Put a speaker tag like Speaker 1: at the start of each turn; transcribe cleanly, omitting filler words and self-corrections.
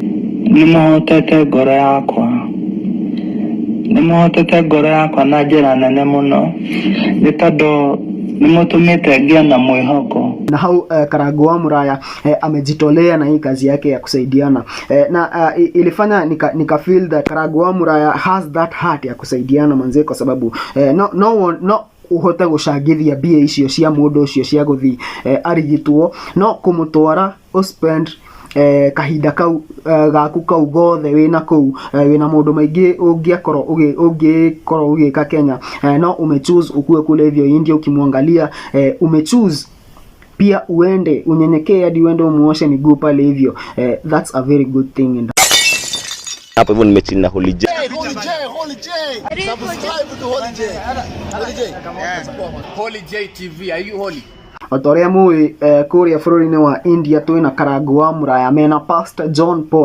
Speaker 1: Nimũhotete ngoro yakwa na njĩra nene mũno nĩ tondũ nimutumite ngia na mwihoko.
Speaker 2: Na hau Karangũ wa Muraya amejitolea na hii kazi yake ya kusaidiana, na ilifanya nika feel that Karangũ wa Muraya has that heart ya kusaidiana manze, kwa sababu no uhote gucangithia bia icio cia mundu ucio cia guthi arigitwo, no kumutwara spend kahinda kau gaku kau gothe wina kuu wina mundu maingi ungiakorwo ugika Kenya, no umechoose ukue kule hivyo India. Ukimwangalia umechoose pia uende unyenyekee hadi uende umuoshe miguu pale hivyo. That's a very good thing.
Speaker 3: Hapo hivyo nimechini na Holy J.
Speaker 4: Subscribe to Holy J TV. Are you holy?
Speaker 2: Otoria mui kuria bũrũri-inĩ wa India twina Karangũ wa Muraya mena Pastor John Paul.